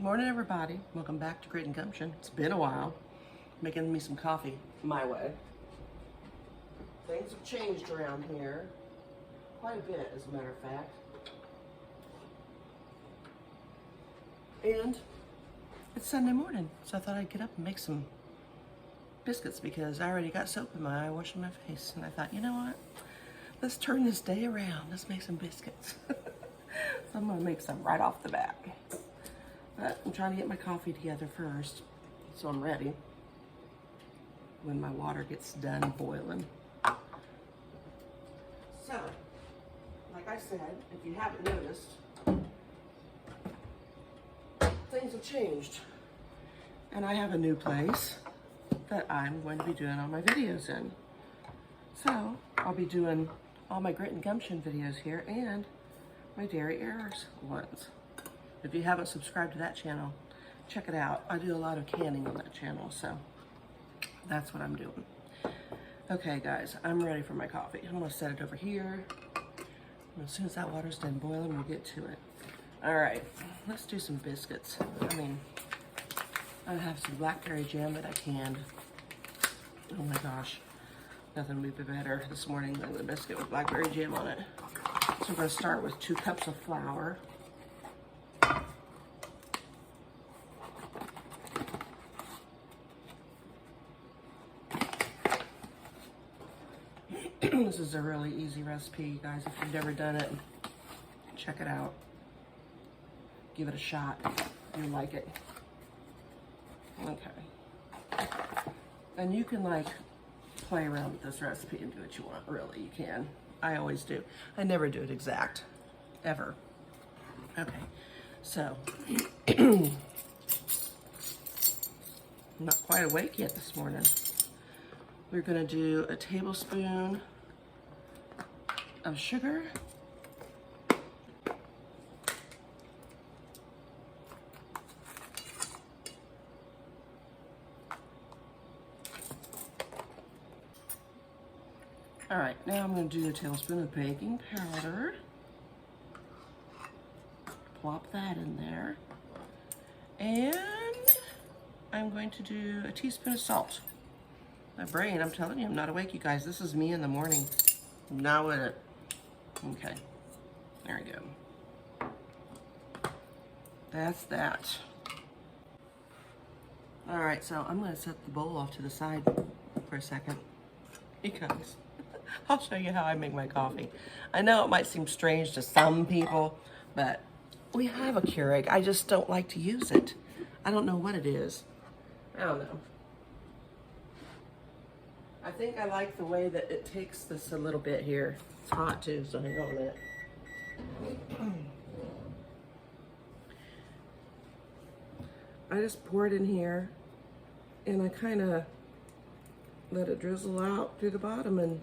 Morning, everybody. Welcome back to Grit and Gumption. It's been a while. Making me some coffee my way. Things have changed around here quite a bit, as a matter of fact. And it's Sunday morning, so I thought I'd get up and make some biscuits because I already got soap in my eye washing my face. And I thought, you know what? Let's turn this day around. Let's make some biscuits. So I'm gonna make some right off the bat. But I'm trying to get my coffee together first, so I'm ready when my water gets done boiling. So, like I said, if you haven't noticed, things have changed. And I have a new place that I'm going to be doing all my videos in. So, I'll be doing all my Grit and Gumption videos here and my Dairy Errors ones. If you haven't subscribed to that channel, check it out. I do a lot of canning on that channel, so that's what I'm doing. Okay, guys, I'm ready for my coffee. I'm gonna set it over here. And as soon as that water's done boiling, we'll get to it. All right, let's do some biscuits. I have some blackberry jam that I canned. Oh my gosh, nothing would be better this morning than the biscuit with blackberry jam on it. So we're gonna start with 2 cups of flour. This is a really easy recipe, you guys. If you've never done it, check it out. Give it a shot. You'll like it. Okay. And you can play around with this recipe and do what you want. Really, you can. I always do. I never do it exact, ever. Okay, so I'm not quite awake yet this morning. We're gonna do a tablespoon of sugar. All right, now I'm gonna do a tablespoon of baking powder. Plop that in there. And I'm going to do a teaspoon of salt. My brain, I'm telling you, I'm not awake, you guys. This is me in the morning. Not with it. Okay, there we go. That's that. All right, so I'm gonna set the bowl off to the side for a second because I'll show you how I make my coffee. I know it might seem strange to some people, but we have a Keurig. I just don't like to use it. I don't know what it is. I don't know. I think I like the way that it takes this a little bit here. It's hot too, so hang on a minute. I just pour it in here and I kind of let it drizzle out through the bottom, and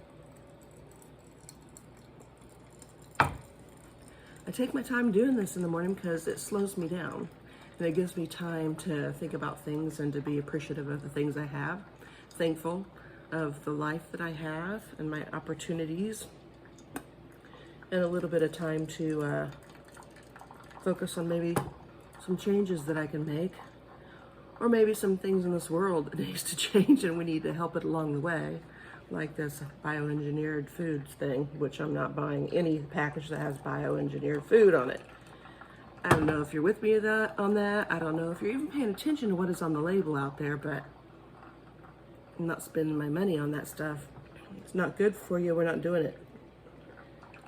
I take my time doing this in the morning because it slows me down and it gives me time to think about things and to be appreciative of the things I have, thankful of the life that I have and my opportunities, and a little bit of time to focus on maybe some changes that I can make, or maybe some things in this world that needs to change and we need to help it along the way, like this bioengineered foods thing, which I'm not buying any package that has bioengineered food on it. I don't know if you're with me on that. I don't know if you're even paying attention to what is on the label out there, but I'm not spending my money on that stuff. It's not good for you. We're not doing it.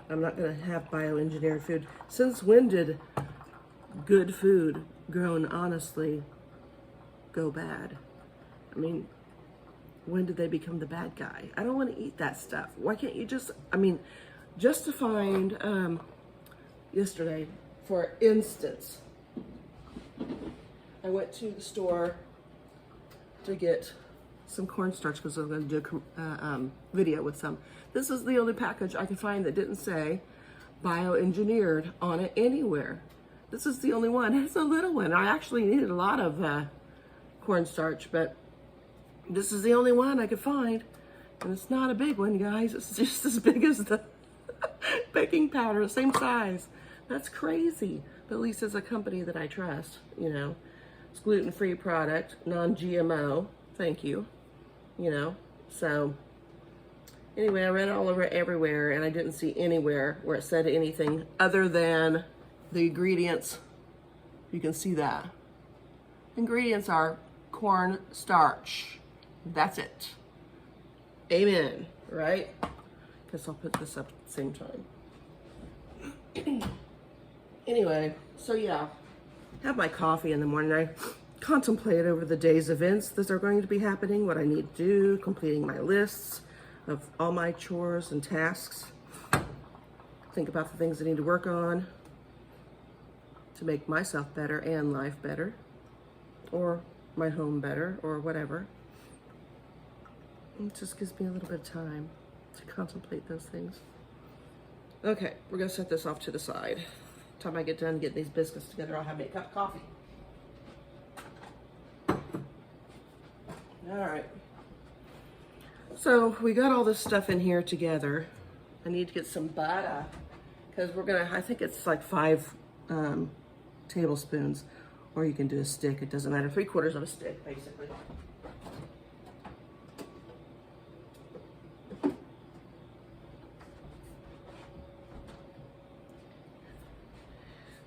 I'm not going to have bioengineered food. Since when did good food grown honestly go bad? I mean, when did they become the bad guy? I don't want to eat that stuff. Why can't you just to find, yesterday, for instance, I went to the store to get some cornstarch because I'm going to do a video with some. This is the only package I could find that didn't say bioengineered on it anywhere. This is the only one. It's a little one. I actually needed a lot of cornstarch, but this is the only one I could find. And it's not a big one, guys. It's just as big as the baking powder, same size. That's crazy. but at least it's a company that I trust, you know. It's gluten-free product, non-GMO, thank you, you know. So anyway, I read it all over everywhere, and I didn't see anywhere where it said anything other than the ingredients. You can see that. Ingredients are corn starch. That's it. Amen, right? Guess I'll put this up at the same time. Anyway, so yeah, have my coffee in the morning. I contemplate over the day's events that are going to be happening, what I need to do, completing my lists of all my chores and tasks. Think about the things I need to work on to make myself better and life better, or my home better, or whatever. It just gives me a little bit of time to contemplate those things. Okay, we're gonna set this off to the side. Time I get done getting these biscuits together, I'll have me a cup of coffee. All right. So we got all this stuff in here together. I need to get some butter because we're gonna, I think it's like 5 tablespoons, or you can do a stick, it doesn't matter, 3/4 of a stick basically.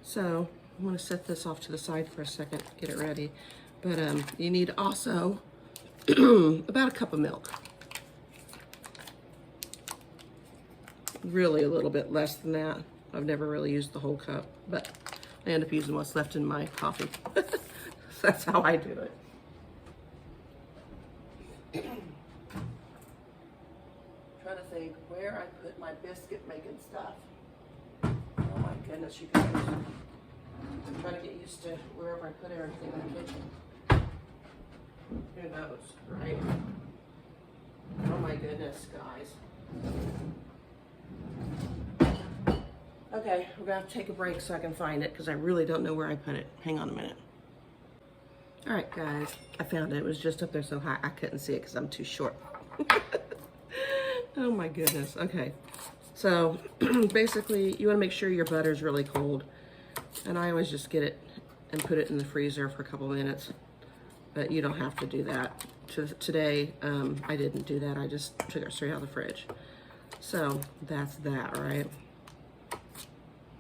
So I'm going to set this off to the side for a second, get it ready. But you need also about a cup of milk. Really a little bit less than that. I've never really used the whole cup, but I end up using what's left in my coffee. So that's how I do it. Trying to think where I put my biscuit making stuff. Oh my goodness, you guys. I'm trying to get used to wherever I put everything in the kitchen. Who knows, right? Oh my goodness, guys. Okay, we're gonna have to take a break so I can find it because I really don't know where I put it. Hang on a minute. All right, guys, I found it. It was just up there so high I couldn't see it because I'm too short. Oh my goodness, okay. So basically you wanna make sure your butter's really cold. And I always just get it and put it in the freezer for a couple minutes, but you don't have to do that. Today, I didn't do that. I just took it straight out of the fridge. So that's that, right?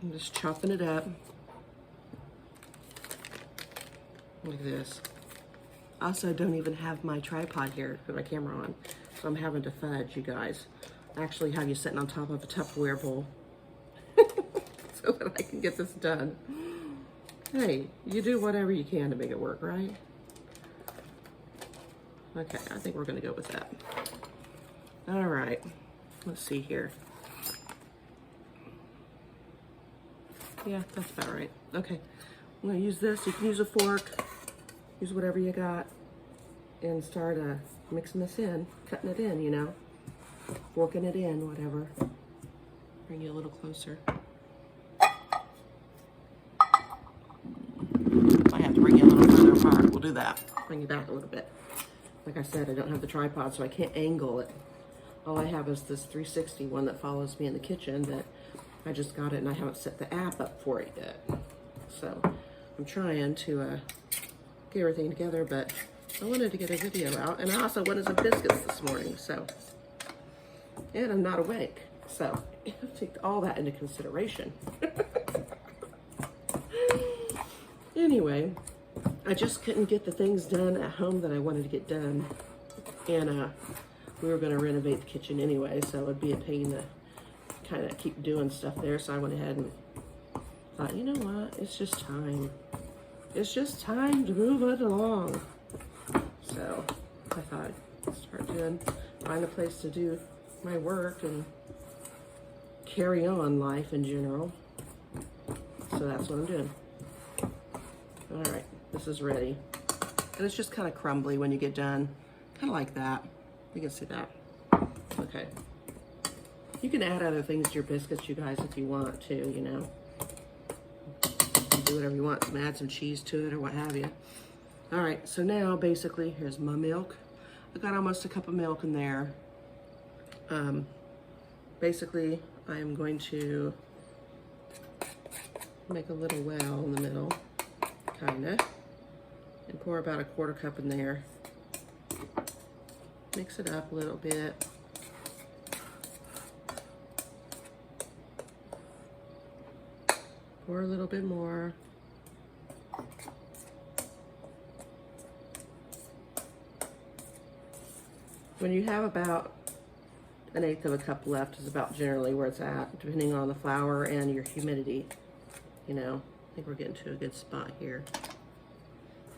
I'm just chopping it up like this. Also, don't even have my tripod here to put my camera on, so I'm having to fudge, you guys. I actually have you sitting on top of a Tupperware bowl so that I can get this done. Hey, you do whatever you can to make it work, right? Okay, I think we're gonna go with that. All right, let's see here. Yeah, that's about right. Okay, I'm gonna use this. You can use a fork, use whatever you got, and start mixing this in, cutting it in, you know, forking it in, whatever. Bring you a little closer. I have to bring you a little further apart. We'll do that. Bring you back a little bit. Like I said, I don't have the tripod, so I can't angle it. All I have is this 360 one that follows me in the kitchen that I just got it, and I haven't set the app up for it yet. So I'm trying to get everything together, but I wanted to get a video out, and I also wanted some biscuits this morning, so. And I'm not awake, so I have to take all that into consideration. Anyway, I just couldn't get the things done at home that I wanted to get done. And we were going to renovate the kitchen anyway, so it would be a pain to kind of keep doing stuff there. So I went ahead and thought, you know what, it's just time. It's just time to move it along. So I thought I'd find a place to do my work and carry on life in general. So that's what I'm doing. All right, this is ready. And it's just kind of crumbly when you get done. Kind of like that. You can see that. Okay. You can add other things to your biscuits, you guys, if you want to, you know. You can do whatever you want. Add some cheese to it or what have you. All right, so now basically, here's my milk. I got almost a cup of milk in there. Basically, I am going to make a little well in the middle, kinda, and pour about a 1/4 cup in there. Mix it up a little bit. Pour a little bit more. When you have about 1/8 of a cup left is about generally where it's at, depending on the flour and your humidity. You know, I think we're getting to a good spot here.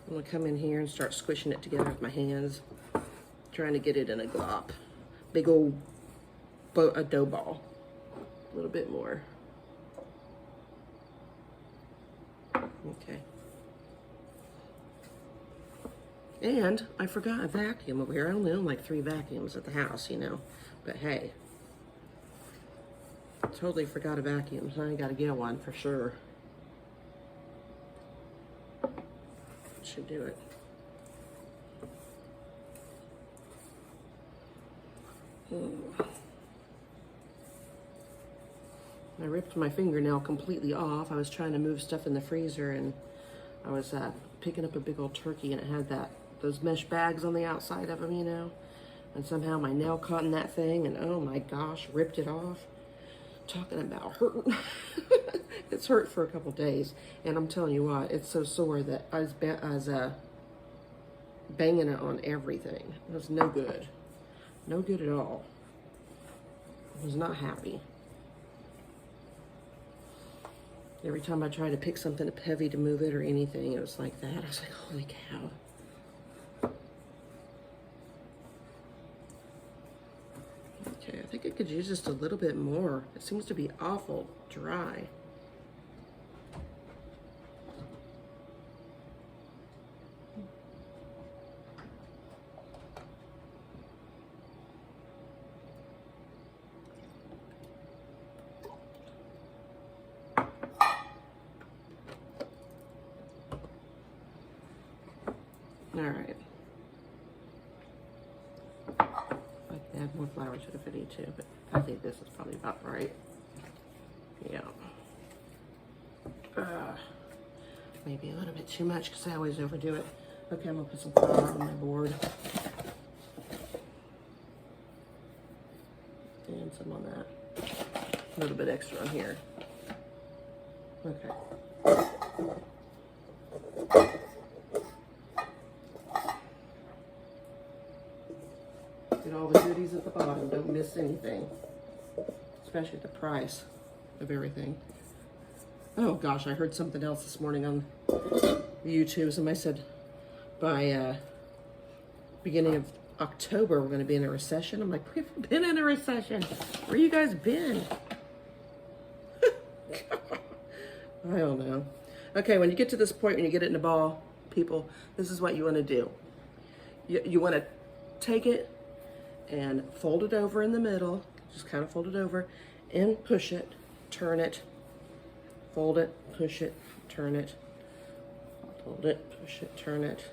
I'm gonna come in here and start squishing it together with my hands, trying to get it in a glop. Big old a dough ball. A little bit more. Okay. And I forgot a vacuum over here. I only own like 3 vacuums at the house, you know. But hey, totally forgot a vacuum, so I gotta get one for sure. Should do it. I ripped my fingernail completely off. I was trying to move stuff in the freezer, and I was picking up a big old turkey, and it had those mesh bags on the outside of them, you know. And somehow my nail caught in that thing, and oh my gosh, ripped it off. Talking about hurting. It's hurt for a couple days, and I'm telling you what, it's so sore that I was banging it on everything. It was no good. No good at all. I was not happy. Every time I tried to pick something up heavy to move it or anything, it was like that. I was like, holy cow. Okay, I think I could use just a little bit more. It seems to be awful dry. All right. I can add more flour to it if I need to, but I think this is probably about right. Yeah. Maybe a little bit too much because I always overdo it. Okay, I'm gonna put some flour on my board. And some on that. A little bit extra on here. Okay. Get all the goodies at the bottom. Don't miss anything. Especially the price of everything. Oh gosh, I heard something else this morning on YouTube. Somebody said by beginning of October we're going to be in a recession. I'm like, we've been in a recession. Where you guys been? I don't know. Okay, when you get to this point, when you get it in a ball, people, this is what you want to do. You want to take it and fold it over in the middle. Just kind of fold it over and push it, turn it, fold it, push it, turn it, fold it, push it, turn it.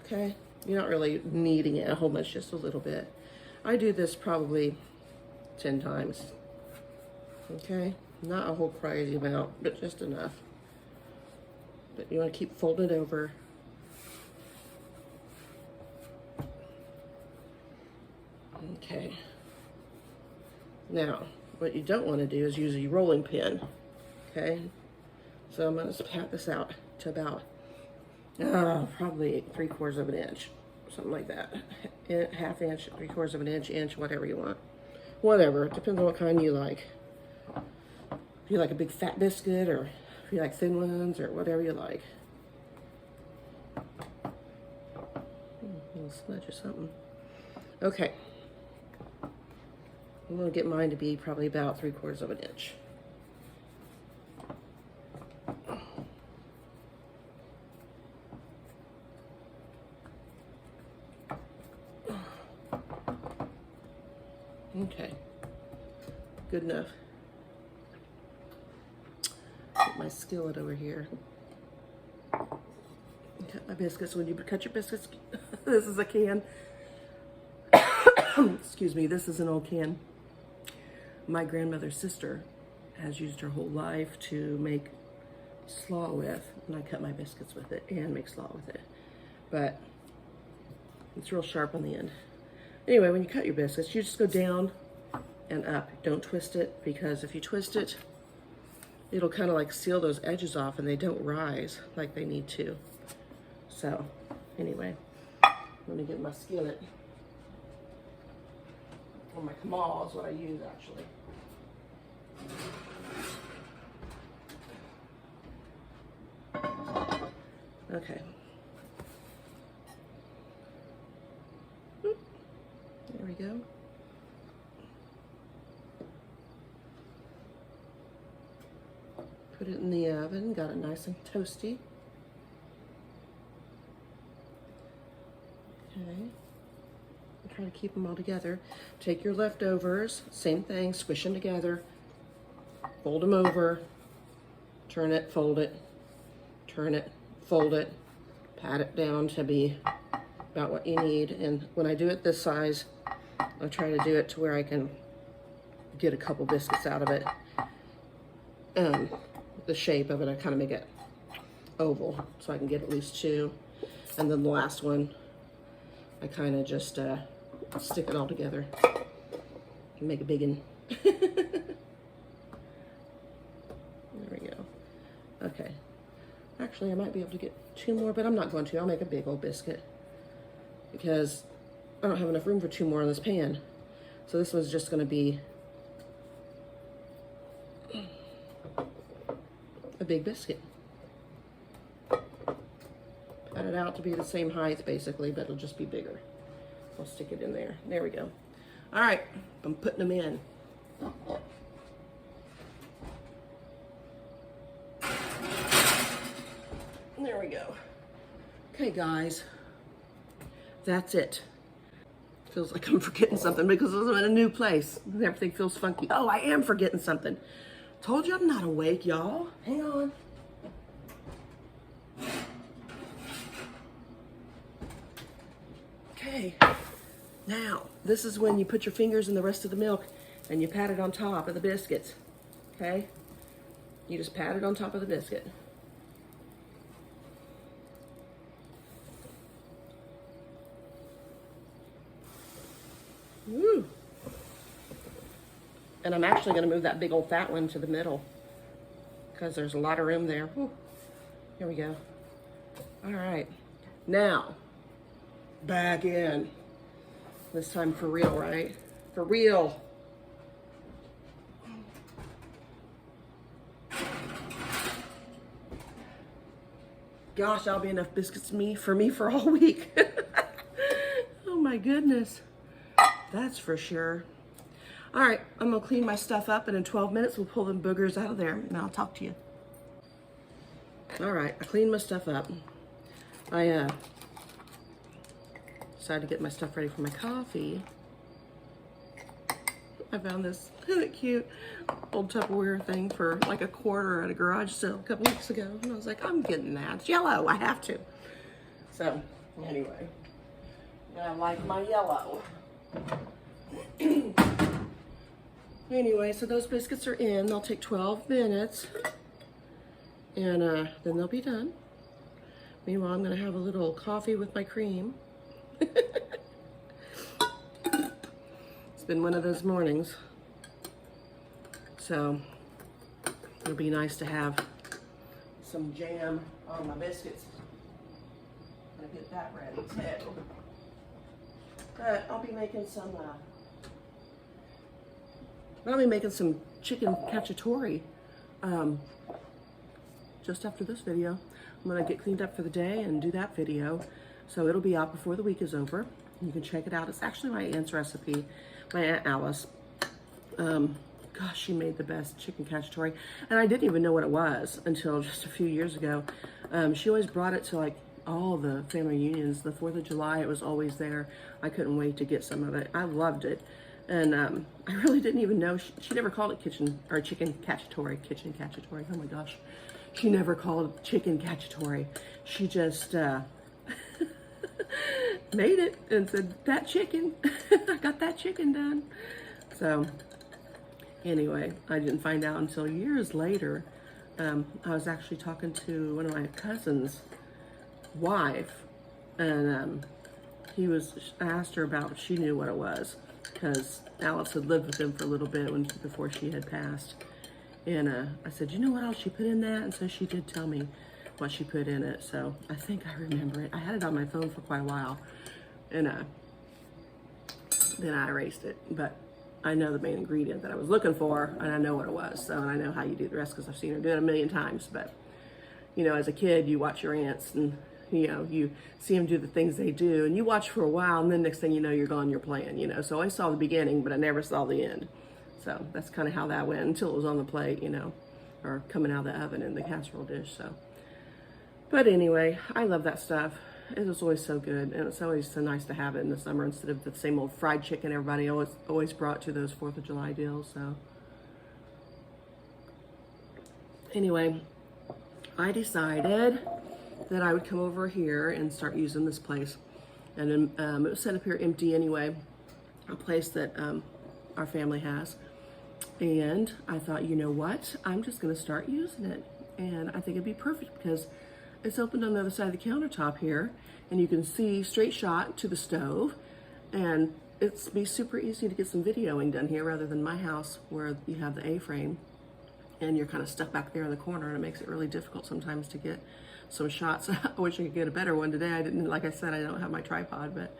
Okay, you're not really kneading it a whole bunch, just a little bit. I do this probably 10 times. Okay, not a whole crazy amount, but just enough. But you want to keep folding it over. Okay. Now, what you don't want to do is use a rolling pin. Okay, so I'm going to pat this out to about probably 3/4 of an inch, something like that. 1/2 inch, 3/4 of an inch, whatever you want. Whatever, it depends on what kind you like. If you like a big fat biscuit, or if you like thin ones, or whatever you like. A little smudge or something. Okay. I'm going to get mine to be probably about 3/4 of an inch. Okay, good enough. Put my skillet over here. Cut my biscuits. When you cut your biscuits, this is a can. Excuse me, this is an old can. My grandmother's sister has used her whole life to make slaw with, and I cut my biscuits with it and make slaw with it. But it's real sharp on the end. Anyway, when you cut your biscuits, you just go down and up. Don't twist it, because if you twist it, it'll kind of like seal those edges off and they don't rise like they need to. So anyway, let me get my skillet. Or my kamal is what I use actually. Okay. There we go. Put it in the oven, got it nice and toasty. Okay. Try to keep them all together. Take your leftovers, same thing, squish them together, fold them over, turn it, fold it, turn it, fold it, pat it down to be about what you need. And when I do it this size, I'll try to do it to where I can get a couple biscuits out of it. The shape of it, I kind of make it oval so I can get at least two. And then the last one, I kind of just stick it all together and make a big one. There we go. Okay. Actually, I might be able to get two more, but I'm not going to. I'll make a big old biscuit because I don't have enough room for two more in this pan. So this one's just going to be a big biscuit. Cut it out to be the same height basically, but it'll just be bigger. I'll stick it in there. There we go. All right, I'm putting them in. There we go. Okay, guys, that's it. Feels like I'm forgetting something because I'm in a new place. Everything feels funky. Oh, I am forgetting something. Told you I'm not awake, y'all. Hang on. Okay, now this is when you put your fingers in the rest of the milk and you pat it on top of the biscuits. Okay, you just pat it on top of the biscuit. Woo. And I'm actually going to move that big old fat one to the middle because there's a lot of room there. Woo. Here we go. All right, now back in. This time for real, right? For real. Gosh, that'll be enough biscuits for me for all week. Oh my goodness. That's for sure. All right, I'm gonna clean my stuff up and in 12 minutes we'll pull them boogers out of there and I'll talk to you. All right, I cleaned my stuff up. I decided to get my stuff ready for my coffee. I found this really cute old Tupperware thing for like $1 at a garage sale a couple weeks ago. And I was like, I'm getting that. It's yellow, I have to. So anyway, I like my yellow. Anyway, so those biscuits are in. They'll take 12 minutes and then they'll be done. Meanwhile, I'm gonna have a little coffee with my cream. It's been one of those mornings, so it'll be nice to have some jam on my biscuits. I'm gonna get that ready too. But I'll be making some chicken cacciatore just after this video. I'm gonna get cleaned up for the day and do that video. So it'll be out before the week is over. You can check it out. It's actually my aunt's recipe, my Aunt Alice. Gosh, she made the best chicken cacciatore. And I didn't even know what it was until just a few years ago. She always brought it to like all the family reunions. The 4th of July, it was always there. I couldn't wait to get some of it. I loved it. And I really didn't even know, she never called it chicken cacciatore. Oh my gosh. She never called it chicken cacciatore. She just made it and said, that chicken. I got that chicken done. So Anyway, I didn't find out until years later. I was actually talking to one of my cousin's wife, and I asked her about, she knew what it was, because Alice had lived with him for a little bit before she had passed. And I said, you know what else she put in that? And so she did tell me what she put in it. So I think I remember it. I had it on my phone for quite a while, and then I erased it. But I know the main ingredient that I was looking for, and I know what it was. So, and I know how you do the rest because I've seen her do it a million times. But, you know, as a kid, you watch your aunts and, you know, you see them do the things they do, and you watch for a while, and then next thing you know, you're gone, you're playing, you know. So I saw the beginning, but I never saw the end. So that's kind of how that went until it was on the plate, you know, or coming out of the oven in the casserole dish. So, but anyway, I love that stuff. It was always so good, and it's always so nice to have it in the summer instead of the same old fried chicken everybody always brought to those 4th of July deals. So anyway, I decided that I would come over here and start using this place. And then it was set up here empty anyway, a place that our family has. And I thought, you know what? I'm just gonna start using it. And I think it'd be perfect because it's opened on the other side of the countertop here, and you can see straight shot to the stove, and it's be super easy to get some videoing done here rather than my house where you have the A-frame and you're kind of stuck back there in the corner, and it makes it really difficult sometimes to get some shots. I wish I could get a better one today. Like I said, I don't have my tripod, but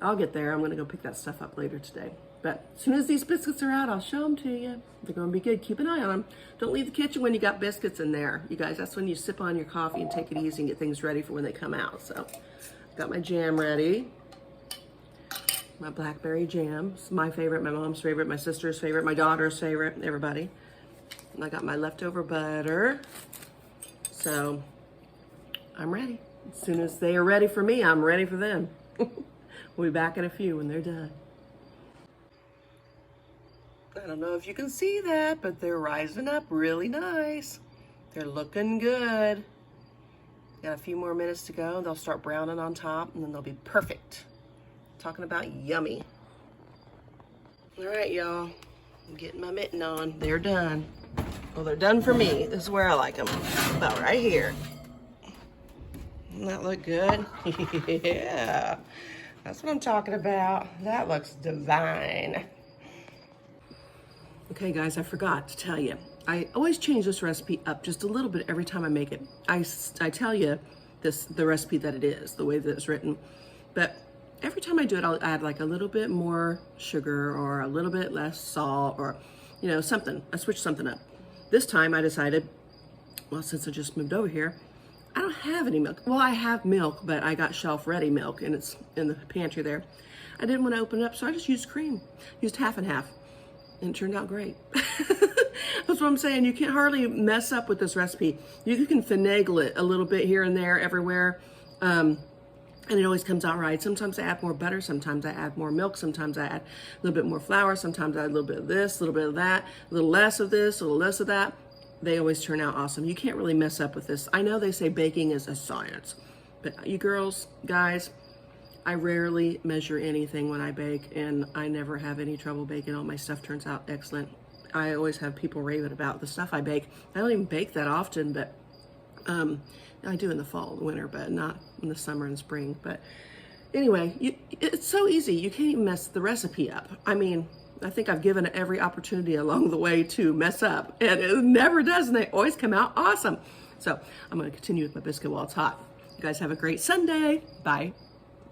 I'll get there. I'm gonna go pick that stuff up later today. But as soon as these biscuits are out, I'll show them to you. They're gonna be good. Keep an eye on them. Don't leave the kitchen when you got biscuits in there. You guys, that's when you sip on your coffee and take it easy and get things ready for when they come out. So, got my jam ready. My blackberry jam. It's my favorite, my mom's favorite, my sister's favorite, my daughter's favorite, everybody. And I got my leftover butter. So, I'm ready. As soon as they are ready for me, I'm ready for them. We'll be back in a few when they're done. I don't know if you can see that, but they're rising up really nice. They're looking good. Got a few more minutes to go. They'll start browning on top, and then they'll be perfect. Talking about yummy. All right, y'all. I'm getting my mitten on. They're done. Well, they're done for me. This is where I like them. About right here. Doesn't that look good? Yeah. That's what I'm talking about. That looks divine. Okay, guys, I forgot to tell you. I always change this recipe up just a little bit every time I make it. I tell you the recipe that it is, the way that it's written. But every time I do it, I'll add like a little bit more sugar or a little bit less salt or, you know, something. I switch something up. This time I decided, well, since I just moved over here, I don't have any milk. Well, I have milk, but I got shelf-ready milk, and it's in the pantry there. I didn't want to open it up, so I just used cream. Used half and half. And it turned out great. That's what I'm saying. You can't hardly mess up with this recipe. You can finagle it a little bit here and there, everywhere, and it always comes out right. Sometimes I add more butter, sometimes I add more milk, sometimes I add a little bit more flour, sometimes I add a little bit of this, a little bit of that, a little less of this, a little less of that. They always turn out awesome. You can't really mess up with this. I know they say baking is a science, but you girls, guys, I rarely measure anything when I bake, and I never have any trouble baking. All my stuff turns out excellent. I always have people raving about the stuff I bake. I don't even bake that often, but I do in the fall and winter, but not in the summer and spring. But anyway, it's so easy. You can't even mess the recipe up. I mean, I think I've given it every opportunity along the way to mess up, and it never does, and they always come out awesome. So I'm going to continue with my biscuit while it's hot. You guys have a great Sunday. Bye.